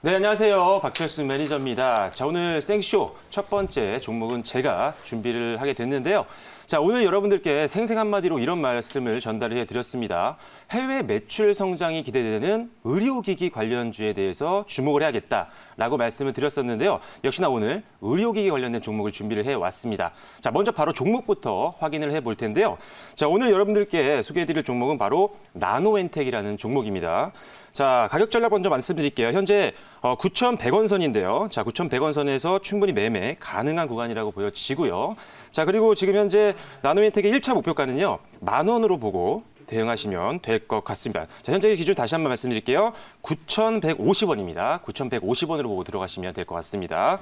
네, 안녕하세요. 박철수 매니저입니다. 자, 오늘 생쇼 첫 번째 종목은 제가 준비를 하게 됐는데요. 자, 오늘 여러분들께 생생 한마디로 이런 말씀을 전달해 드렸습니다. 해외 매출 성장이 기대되는 의료기기 관련주에 대해서 주목을 해야겠다라고 말씀을 드렸었는데요. 역시나 오늘 의료기기 관련된 종목을 준비를 해왔습니다. 자, 먼저 바로 종목부터 확인을 해볼 텐데요. 자, 오늘 여러분들께 소개해드릴 종목은 바로 나노엔텍이라는 종목입니다. 자, 가격 전략 먼저 말씀드릴게요. 현재 9,100원 선인데요. 자, 9,100원 선에서 충분히 매매 가능한 구간이라고 보여지고요. 자, 그리고 지금 현재 나노엔텍의 1차 목표가는요. 10,000원으로 보고 대응하시면 될 것 같습니다. 자, 현재 기준 다시 한번 말씀드릴게요. 9,150원입니다. 9,150원으로 보고 들어가시면 될 것 같습니다.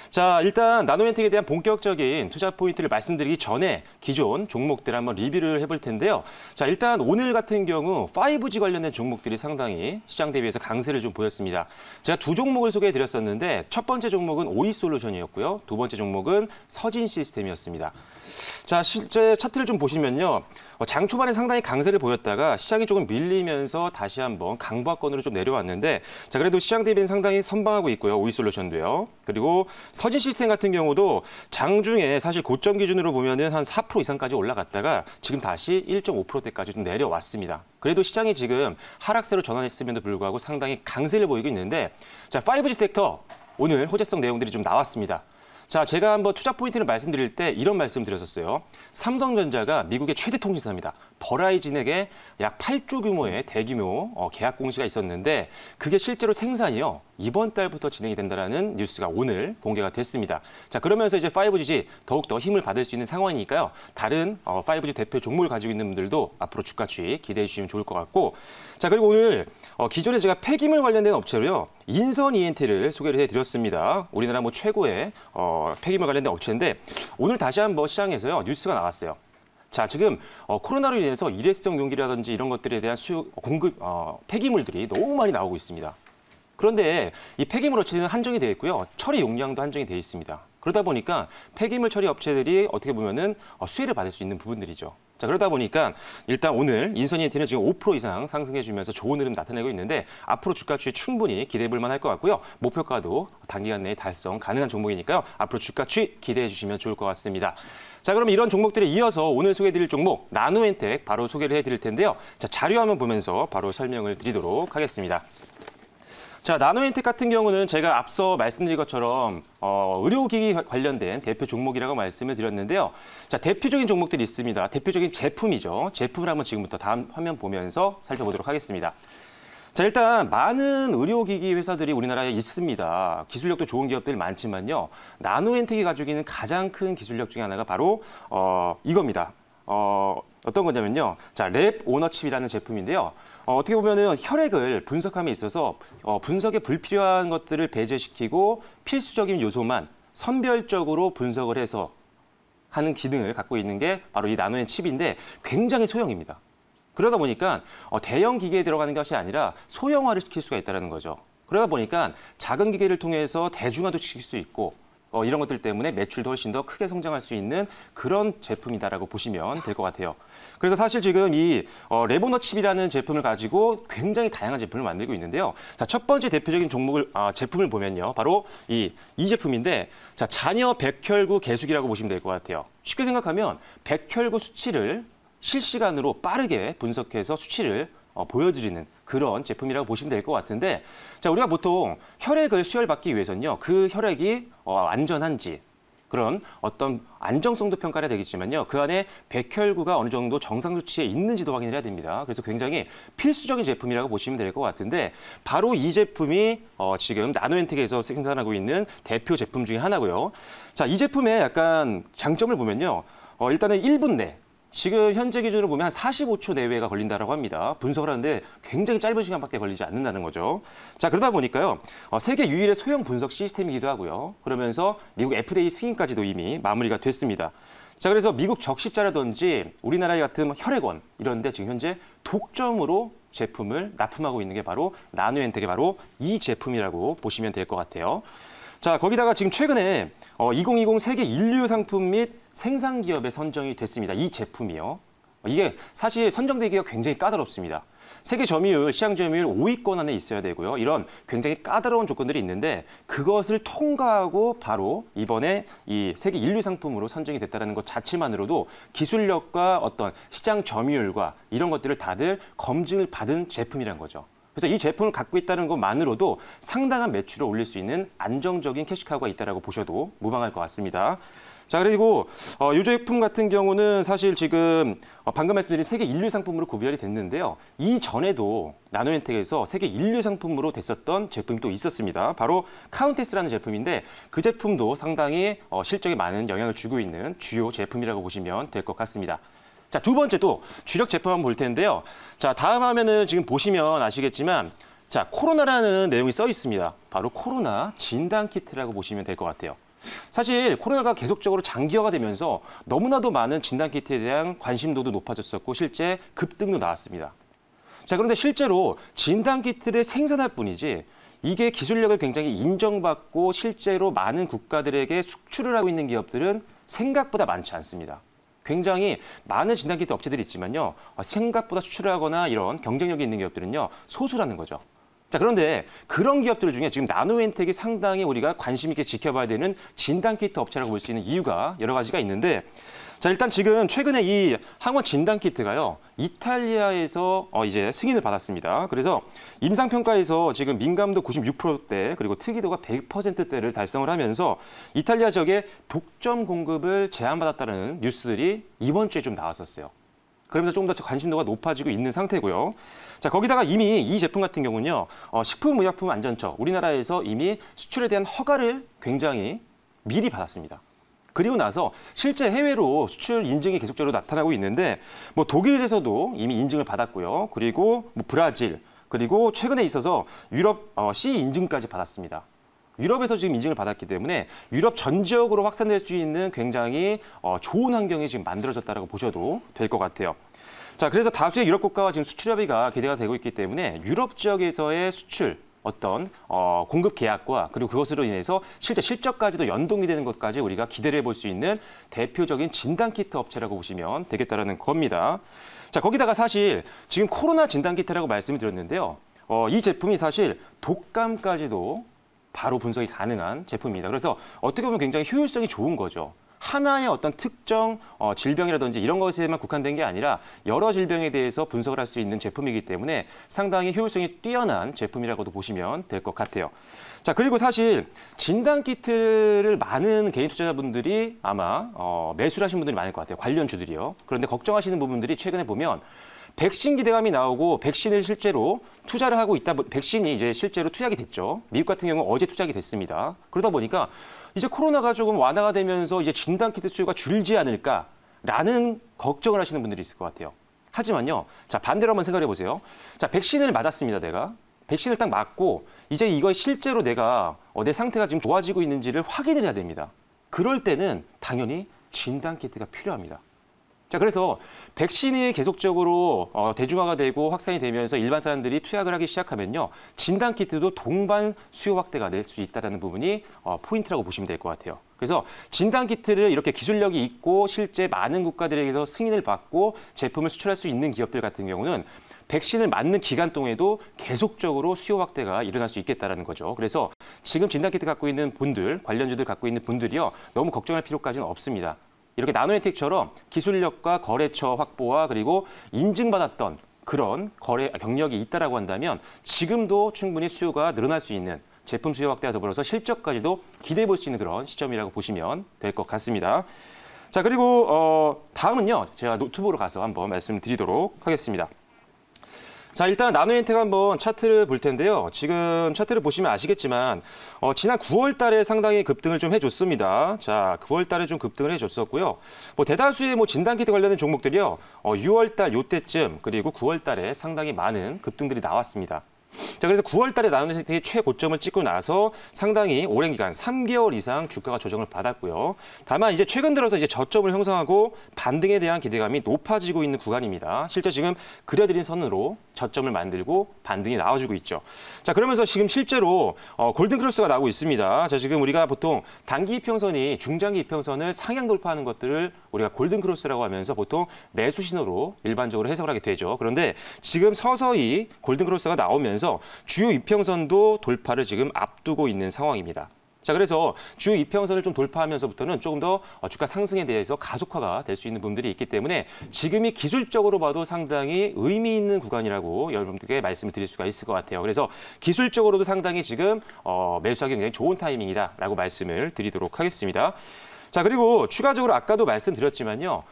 자, 일단 나노엔텍에 대한 본격적인 투자 포인트를 말씀드리기 전에 기존 종목들 한번 리뷰를 해볼 텐데요. 자, 일단 오늘 같은 경우 5G 관련된 종목들이 상당히 시장 대비해서 강세를 좀 보였습니다. 제가 두 종목을 소개해드렸었는데 첫 번째 종목은 오이솔루션이었고요. 두 번째 종목은 서진 시스템이었습니다. 자, 실제 차트를 좀 보시면요. 장 초반에 상당히 강세를 보였다가 시장이 조금 밀리면서 다시 한번 강보합권으로 좀 내려왔는데 자, 그래도 시장 대비는 상당히 선방하고 있고요. 오이솔루션도요. 그리고 서진 시스템 같은 경우도 장중에 사실 고점 기준으로 보면은 한 4% 이상까지 올라갔다가 지금 다시 1.5%대까지 좀 내려왔습니다. 그래도 시장이 지금 하락세로 전환했음에도 불구하고 상당히 강세를 보이고 있는데 자, 5G 섹터 오늘 호재성 내용들이 좀 나왔습니다. 자, 제가 한번 투자 포인트를 말씀드릴 때 이런 말씀 드렸었어요. 삼성전자가 미국의 최대 통신사입니다. 버라이즌에게 약 8조 규모의 대규모 계약 공시가 있었는데 그게 실제로 생산이요. 이번 달부터 진행이 된다는 뉴스가 오늘 공개가 됐습니다. 자, 그러면서 이제 5G 더욱더 힘을 받을 수 있는 상황이니까요. 다른 5G 대표 종목을 가지고 있는 분들도 앞으로 주가 추이 기대해 주시면 좋을 것 같고 자, 그리고 오늘 기존에 제가 폐기물 관련된 업체로요. 인선 ENT를 소개를 해드렸습니다. 우리나라 뭐 최고의 폐기물 관련된 업체인데 오늘 다시 한번 시장에서요. 뉴스가 나왔어요. 자, 지금 코로나로 인해서 일회성 용기라든지 이런 것들에 대한 공급 폐기물들이 너무 많이 나오고 있습니다. 그런데 이 폐기물 업체는 한정이 되어 있고요. 처리 용량도 한정이 되어 있습니다. 그러다 보니까 폐기물 처리 업체들이 어떻게 보면은 수혜를 받을 수 있는 부분들이죠. 자, 그러다 보니까 일단 오늘 인선 ENT는 지금 5% 이상 상승해주면서 좋은 흐름 나타내고 있는데 앞으로 주가 추이 충분히 기대해 볼 만할 것 같고요. 목표가도 단기간 내에 달성 가능한 종목이니까요. 앞으로 주가 추이 기대해 주시면 좋을 것 같습니다. 자, 그럼 이런 종목들에 이어서 오늘 소개해드릴 종목 나노엔텍 바로 소개를 해드릴 텐데요. 자, 자료 화면 보면서 바로 설명을 드리도록 하겠습니다. 자, 나노엔텍 같은 경우는 제가 앞서 말씀드린 것처럼 의료기기 관련된 대표 종목이라고 말씀을 드렸는데요. 자, 대표적인 종목들이 있습니다. 대표적인 제품이죠. 제품을 한번 지금부터 다음 화면 보면서 살펴보도록 하겠습니다. 자, 일단 많은 의료기기 회사들이 우리나라에 있습니다. 기술력도 좋은 기업들이 많지만요. 나노엔텍이 가지고 있는 가장 큰 기술력 중에 하나가 바로 이겁니다. 어떤 거냐면요. 자, 랩 오너칩이라는 제품인데요. 어떻게 보면은 혈액을 분석함에 있어서 분석에 불필요한 것들을 배제시키고 필수적인 요소만 선별적으로 분석을 해서 하는 기능을 갖고 있는 게 바로 이 나노엔 칩인데 굉장히 소형입니다. 그러다 보니까 대형 기계에 들어가는 것이 아니라 소형화를 시킬 수가 있다는 거죠. 그러다 보니까 작은 기계를 통해서 대중화도 시킬 수 있고 이런 것들 때문에 매출도 훨씬 더 크게 성장할 수 있는 그런 제품이다라고 보시면 될 것 같아요. 그래서 사실 지금 이 레보너칩이라는 제품을 가지고 굉장히 다양한 제품을 만들고 있는데요. 자, 첫 번째 대표적인 제품을 보면요. 바로 이 제품인데 자, 잔여 백혈구 개수기라고 보시면 될 것 같아요. 쉽게 생각하면 백혈구 수치를 실시간으로 빠르게 분석해서 수치를 보여드리는 그런 제품이라고 보시면 될 것 같은데 자, 우리가 보통 혈액을 수혈받기 위해서는요. 그 혈액이 안전한지 그런 어떤 안정성도 평가가 되겠지만요. 그 안에 백혈구가 어느 정도 정상 수치에 있는지도 확인을 해야 됩니다. 그래서 굉장히 필수적인 제품이라고 보시면 될 것 같은데 바로 이 제품이 지금 나노엔텍에서 생산하고 있는 대표 제품 중에 하나고요. 자, 이 제품의 약간 장점을 보면요. 일단은 1분 내 지금 현재 기준으로 보면 한 45초 내외가 걸린다고 합니다. 분석을 하는데 굉장히 짧은 시간밖에 걸리지 않는다는 거죠. 자, 그러다 보니까요. 세계 유일의 소형 분석 시스템이기도 하고요. 그러면서 미국 FDA 승인까지도 이미 마무리가 됐습니다. 자, 그래서 미국 적십자라든지 우리나라 같은 혈액원 이런 데 지금 현재 독점으로 제품을 납품하고 있는 게 바로 나노엔텍의 바로 이 제품이라고 보시면 될 것 같아요. 자, 거기다가 지금 최근에 2020 세계 인류 상품 및 생산 기업에 선정이 됐습니다. 이 제품이요. 이게 사실 선정되기가 굉장히 까다롭습니다. 세계 점유율, 시장 점유율 5위권 안에 있어야 되고요. 이런 굉장히 까다로운 조건들이 있는데 그것을 통과하고 바로 이번에 이 세계 인류 상품으로 선정이 됐다는 것 자체만으로도 기술력과 어떤 시장 점유율과 이런 것들을 다들 검증을 받은 제품이란 거죠. 그래서 이 제품을 갖고 있다는 것만으로도 상당한 매출을 올릴 수 있는 안정적인 캐시카우가 있다고 보셔도 무방할 것 같습니다. 자, 그리고 이 제품 같은 경우는 사실 지금 방금 말씀드린 세계 인류 상품으로 구별이 됐는데요. 이전에도 나노엔텍에서 세계 인류 상품으로 됐었던 제품이 또 있었습니다. 바로 카운테스라는 제품인데 그 제품도 상당히 실적에 많은 영향을 주고 있는 주요 제품이라고 보시면 될 것 같습니다. 자, 두 번째도 주력 제품 한번 볼 텐데요. 자, 다음 화면을 지금 보시면 아시겠지만 자, 코로나라는 내용이 써 있습니다. 바로 코로나 진단 키트라고 보시면 될 것 같아요. 사실 코로나가 계속적으로 장기화가 되면서 너무나도 많은 진단 키트에 대한 관심도도 높아졌었고 실제 급등도 나왔습니다. 자, 그런데 실제로 진단 키트를 생산할 뿐이지 이게 기술력을 굉장히 인정받고 실제로 많은 국가들에게 수출을 하고 있는 기업들은 생각보다 많지 않습니다. 굉장히 많은 진단키트 업체들이 있지만요. 생각보다 수출을 하거나 이런 경쟁력이 있는 기업들은요. 소수라는 거죠. 자, 그런데 그런 기업들 중에 지금 나노엔텍이 상당히 우리가 관심 있게 지켜봐야 되는 진단키트 업체라고 볼 수 있는 이유가 여러 가지가 있는데 자, 일단 지금 최근에 이 항원 진단키트가요. 이탈리아에서 이제 승인을 받았습니다. 그래서 임상평가에서 지금 민감도 96%대 그리고 특이도가 100%대를 달성을 하면서 이탈리아 지역에 독점 공급을 제한받았다는 뉴스들이 이번 주에 좀 나왔었어요. 그러면서 좀 더 관심도가 높아지고 있는 상태고요. 자, 거기다가 이미 이 제품 같은 경우는요. 식품의약품안전처 우리나라에서 이미 수출에 대한 허가를 굉장히 미리 받았습니다. 그리고 나서 실제 해외로 수출 인증이 계속적으로 나타나고 있는데 뭐 독일에서도 이미 인증을 받았고요. 그리고 뭐 브라질, 그리고 최근에 있어서 유럽 CE 인증까지 받았습니다. 유럽에서 지금 인증을 받았기 때문에 유럽 전 지역으로 확산될 수 있는 굉장히 좋은 환경이 지금 만들어졌다고 보셔도 될 것 같아요. 자, 그래서 다수의 유럽 국가와 지금 수출 협의가 기대가 되고 있기 때문에 유럽 지역에서의 수출 어떤 공급 계약과 그리고 그것으로 인해서 실제 실적까지도 연동이 되는 것까지 우리가 기대를 해볼 수 있는 대표적인 진단키트 업체라고 보시면 되겠다라는 겁니다. 자, 거기다가 사실 지금 코로나 진단키트라고 말씀을 드렸는데요. 이 제품이 사실 독감까지도 바로 분석이 가능한 제품입니다. 그래서 어떻게 보면 굉장히 효율성이 좋은 거죠. 하나의 어떤 특정 질병이라든지 이런 것에만 국한된 게 아니라 여러 질병에 대해서 분석을 할 수 있는 제품이기 때문에 상당히 효율성이 뛰어난 제품이라고도 보시면 될 것 같아요. 자, 그리고 사실 진단키트를 많은 개인 투자자분들이 아마 매수를 하신 분들이 많을 것 같아요. 관련주들이요. 그런데 걱정하시는 부분들이 최근에 보면 백신 기대감이 나오고 백신을 실제로 투자를 하고 있다. 백신이 이제 실제로 투약이 됐죠. 미국 같은 경우 어제 투약이 됐습니다. 그러다 보니까 이제 코로나가 조금 완화가 되면서 이제 진단키트 수요가 줄지 않을까라는 걱정을 하시는 분들이 있을 것 같아요. 하지만요. 자, 반대로 한번 생각해 보세요. 자, 백신을 맞았습니다. 내가. 백신을 딱 맞고 이제 이거 실제로 내가 내 상태가 지금 좋아지고 있는지를 확인을 해야 됩니다. 그럴 때는 당연히 진단키트가 필요합니다. 자, 그래서 백신이 계속적으로 대중화가 되고 확산이 되면서 일반 사람들이 투약을 하기 시작하면요. 진단키트도 동반 수요 확대가 될 수 있다는 부분이 포인트라고 보시면 될 것 같아요. 그래서 진단키트를 이렇게 기술력이 있고 실제 많은 국가들에게서 승인을 받고 제품을 수출할 수 있는 기업들 같은 경우는 백신을 맞는 기간 동안에도 계속적으로 수요 확대가 일어날 수 있겠다는 거죠. 그래서 지금 진단키트 갖고 있는 분들, 관련주들 갖고 있는 분들이요. 너무 걱정할 필요까지는 없습니다. 이렇게 나노엔텍처럼 기술력과 거래처 확보와 그리고 인증받았던 그런 거래 경력이 있다라고 한다면 지금도 충분히 수요가 늘어날 수 있는 제품 수요 확대와 더불어서 실적까지도 기대해 볼 수 있는 그런 시점이라고 보시면 될 것 같습니다. 자, 그리고 다음은요. 제가 노트북으로 가서 한번 말씀드리도록 하겠습니다. 자, 일단 나노엔텍 한번 차트를 볼 텐데요. 지금 차트를 보시면 아시겠지만 지난 9월 달에 상당히 급등을 좀 해줬습니다. 자, 9월 달에 좀 급등을 해줬었고요. 뭐 대다수의 뭐 진단키트 관련된 종목들이요. 6월 달 요때쯤 그리고 9월 달에 상당히 많은 급등들이 나왔습니다. 자, 그래서 9월 달에 나노엔텍이 최고점을 찍고 나서 상당히 오랜 기간 3개월 이상 주가가 조정을 받았고요. 다만 이제 최근 들어서 이제 저점을 형성하고 반등에 대한 기대감이 높아지고 있는 구간입니다. 실제 지금 그려드린 선으로 저점을 만들고 반등이 나와주고 있죠. 자, 그러면서 지금 실제로 골든크로스가 나오고 있습니다. 자, 지금 우리가 보통 단기 이평선이 중장기 이평선을 상향 돌파하는 것들을 우리가 골든크로스라고 하면서 보통 매수 신호로 일반적으로 해석을 하게 되죠. 그런데 지금 서서히 골든크로스가 나오면서 주요 이평선도 돌파를 지금 앞두고 있는 상황입니다. 자, 그래서 주요 이평선을 좀 돌파하면서부터는 조금 더 주가 상승에 대해서 가속화가 될 수 있는 부분들이 있기 때문에 지금이 기술적으로 봐도 상당히 의미 있는 구간이라고 여러분들께 말씀을 드릴 수가 있을 것 같아요. 그래서 기술적으로도 상당히 지금 매수하기 굉장히 좋은 타이밍이다라고 말씀을 드리도록 하겠습니다. 자, 그리고 추가적으로 아까도 말씀드렸지만요.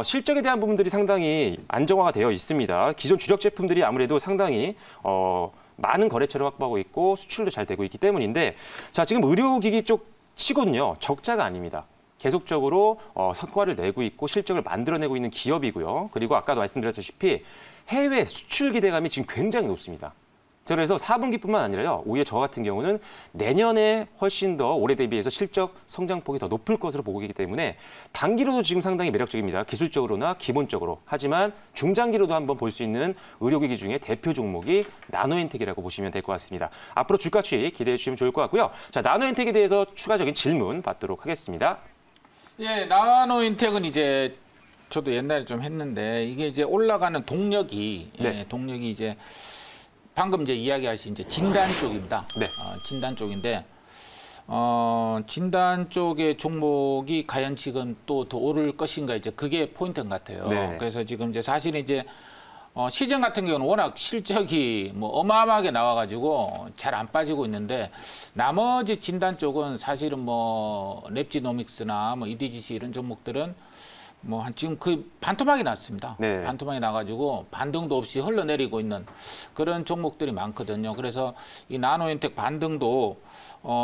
실적에 대한 부분들이 상당히 안정화가 되어 있습니다. 기존 주력 제품들이 아무래도 상당히 많은 거래처를 확보하고 있고 수출도 잘 되고 있기 때문인데 자, 지금 의료기기 쪽 치고는요. 적자가 아닙니다. 계속적으로 성과를 내고 있고 실적을 만들어내고 있는 기업이고요. 그리고 아까도 말씀드렸다시피 해외 수출 기대감이 지금 굉장히 높습니다. 그래서 4분기뿐만 아니라요. 오히려 저 같은 경우는 내년에 훨씬 더 올해 대비해서 실적 성장폭이 더 높을 것으로 보고 있기 때문에 단기로도 지금 상당히 매력적입니다. 기술적으로나 기본적으로. 하지만 중장기로도 한번 볼 수 있는 의료기기 중에 대표 종목이 나노엔텍이라고 보시면 될 것 같습니다. 앞으로 주가 추이 기대해 주시면 좋을 것 같고요. 자, 나노엔텍에 대해서 추가적인 질문 받도록 하겠습니다. 예, 나노엔텍은 이제 저도 옛날에 좀 했는데 이게 이제 올라가는 동력이 네. 동력이 이제 방금 이제 이야기하신 이제 진단 쪽입니다. 네. 진단 쪽인데 진단 쪽의 종목이 과연 지금 또 더 오를 것인가 이제 그게 포인트인 것 같아요. 네. 그래서 지금 이제 사실은 이제 시장 같은 경우는 워낙 실적이 뭐 어마어마하게 나와가지고 잘 안 빠지고 있는데 나머지 진단 쪽은 사실은 뭐 랩지노믹스나 뭐 EDGC 이런 종목들은 뭐 지금 그 반토막이 났습니다. 네. 반토막이 나가지고 반등도 없이 흘러내리고 있는 그런 종목들이 많거든요. 그래서 이 나노엔텍 반등도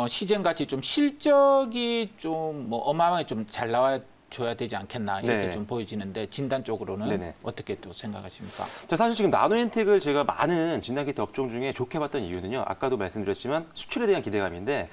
시젠같이 좀 실적이 좀 뭐 어마어마하게 좀 잘 나와줘야 되지 않겠나 이렇게 네. 좀 보여지는데 진단 쪽으로는 네네. 어떻게 또 생각하십니까? 자, 사실 지금 나노엔텍을 제가 많은 진단키트 업종 중에 좋게 봤던 이유는요. 아까도 말씀드렸지만 수출에 대한 기대감인데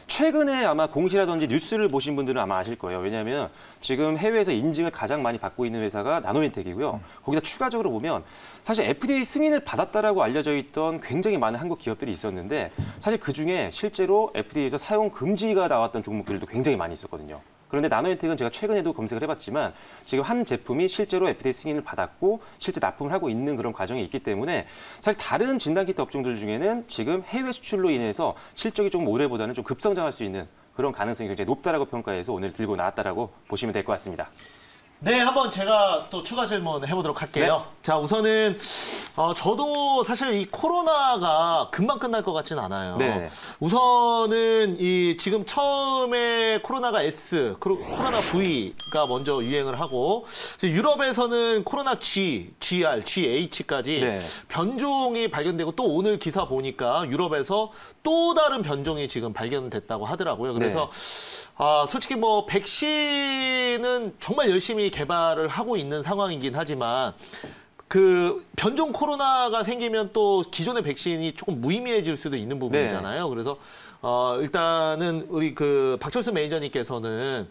최근에 아마 공시라든지 뉴스를 보신 분들은 아마 아실 거예요. 왜냐하면 지금 해외에서 인증을 가장 많이 받고 있는 회사가 나노엔텍이고요. 거기다 추가적으로 보면 사실 FDA 승인을 받았다라고 알려져 있던 굉장히 많은 한국 기업들이 있었는데 사실 그중에 실제로 FDA에서 사용 금지가 나왔던 종목들도 굉장히 많이 있었거든요. 그런데 나노엔텍은 제가 최근에도 검색을 해봤지만 지금 한 제품이 실제로 FDA 승인을 받았고 실제 납품을 하고 있는 그런 과정이 있기 때문에 사실 다른 진단키트 업종들 중에는 지금 해외 수출로 인해서 실적이 좀 올해보다는 좀 급성장할 수 있는 그런 가능성이 굉장히 높다라고 평가해서 오늘 들고 나왔다라고 보시면 될 것 같습니다. 네, 한번 제가 또 추가 질문 해보도록 할게요. 네. 자, 우선은 저도 사실 이 코로나가 금방 끝날 것 같지는 않아요. 네. 우선은 이 지금 처음에 코로나가 S, 코로나 V가 먼저 유행을 하고 유럽에서는 코로나 G, GR, GH까지 네. 변종이 발견되고 또 오늘 기사 보니까 유럽에서 또 다른 변종이 지금 발견됐다고 하더라고요. 그래서 솔직히 뭐 백신은 정말 열심히 개발을 하고 있는 상황이긴 하지만 그 변종 코로나가 생기면 또 기존의 백신이 조금 무의미해질 수도 있는 부분이잖아요. 네. 그래서 일단은 우리 그 박철수 매니저님께서는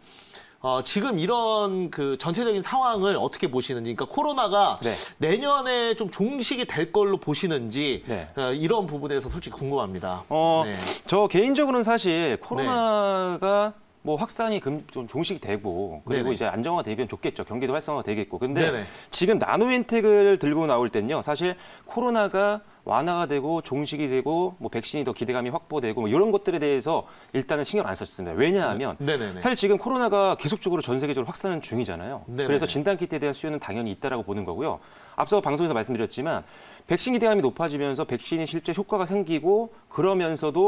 지금 이런 그 전체적인 상황을 어떻게 보시는지, 그러니까 코로나가 네. 내년에 좀 종식이 될 걸로 보시는지 네. 이런 부분에서 솔직히 궁금합니다. 네. 저 개인적으로는 사실 코로나가 뭐 확산이 좀 종식이 되고 그리고 네네. 이제 안정화 되면 좋겠죠. 경기도 활성화가 되겠고. 근데 네네. 지금 나노엔텍을 들고 나올 땐요. 사실 코로나가 완화가 되고 종식이 되고 뭐 백신이 더 기대감이 확보되고 뭐 이런 것들에 대해서 일단은 신경 안 썼습니다. 왜냐하면 사실 지금 코로나가 계속적으로 전 세계적으로 확산 중이잖아요. 네네. 그래서 진단키트에 대한 수요는 당연히 있다라고 보는 거고요. 앞서 방송에서 말씀드렸지만 백신 기대감이 높아지면서 백신이 실제 효과가 생기고 그러면서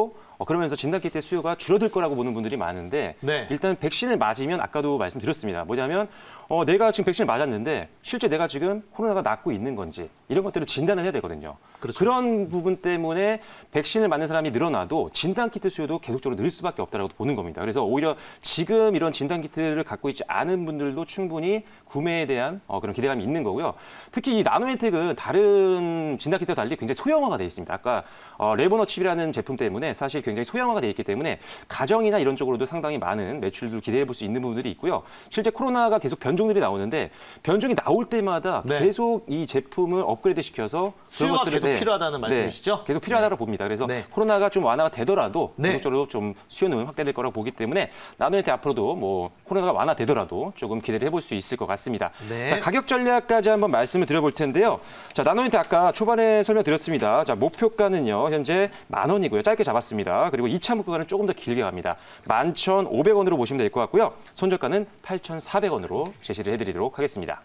진단키트의 수요가 줄어들 거라고 보는 분들이 많은데 네. 일단 백신을 맞으면 아까도 말씀드렸습니다. 뭐냐면 내가 지금 백신을 맞았는데 실제 내가 지금 코로나가 낫고 있는 건지 이런 것들을 진단을 해야 되거든요. 그렇죠. 그런 부분 때문에 백신을 맞는 사람이 늘어나도 진단키트 수요도 계속적으로 늘 수밖에 없다고 보는 겁니다. 그래서 오히려 지금 이런 진단키트를 갖고 있지 않은 분들도 충분히 구매에 대한 그런 기대감이 있는 거고요. 특히 이 이 나노 혜택은 다른 진단키트와 달리 굉장히 소형화가 되어 있습니다. 아까 레버너 칩이라는 제품 때문에 사실 굉장히 소형화가 되어 있기 때문에 가정이나 이런 쪽으로도 상당히 많은 매출을 기대해 볼 수 있는 부분들이 있고요. 실제 코로나가 계속 변종들이 나오는데 변종이 나올 때마다 네. 계속 이 제품을 업그레이드 시켜서 수요가 계속 네, 필요하다는 말씀이시죠? 계속 필요하다고 봅니다. 그래서 네. 코로나가 좀 완화가 되더라도 네. 계속적으로 좀 수요는 확대될 거라고 보기 때문에 나노 혜택 앞으로도 뭐 코로나가 완화되더라도 조금 기대를 해볼 수 있을 것 같습니다. 네. 자, 가격 전략까지 한번 말씀을 드려볼 텐데요. 자, 나노 혜택 아까 초반에 설명드렸습니다. 자, 목표가는요. 현재 10,000원이고요. 짧게 잡았습니다. 그리고 2차 목표가는 조금 더 길게 갑니다. 11,500원으로 보시면 될 것 같고요. 손절가는 8,400원으로 제시를 해드리도록 하겠습니다.